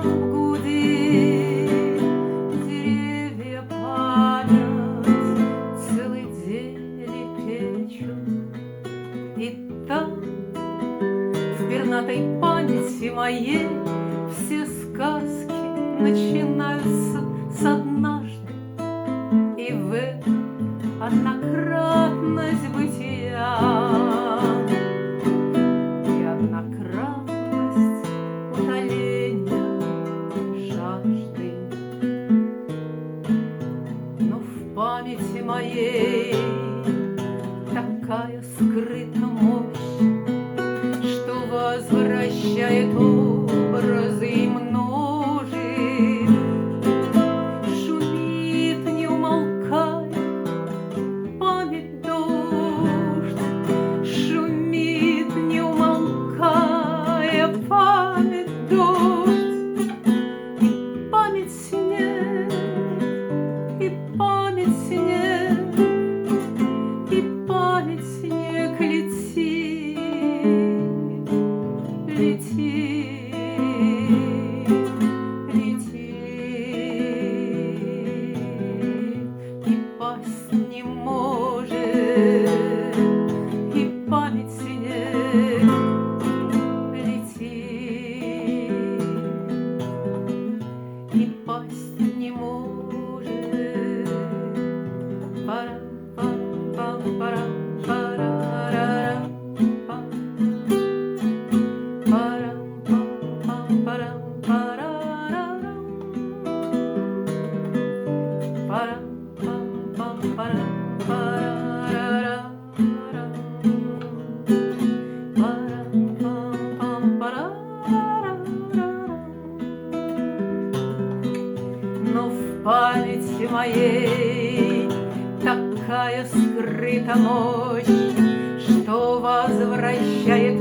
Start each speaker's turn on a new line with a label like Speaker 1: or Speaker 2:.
Speaker 1: там гудит, деревья память целый день лепечут. И там в пернатой памяти моей все сказки начинаются с однажды, и в этом однократность бытия, и однократность утоления жажды. Но в памяти моей такая скрыта мощь, что возвращает образы и множит. Шумит, не умолкая, память дождь, шумит, не умолкая, память дождь. И память снег, и память снег, и память снег летит, летит, летит, и пасть не может, и память снег летит, и пасть не может. Парам-пам-пам-парам, парарарам, пам. Парам-пам-пам-парам, парарарам. Парам-пам-пам-парам, парарарам. Парам-пам-пам-парарарам. Но в памяти моей такая скрыта мощь, что возвращает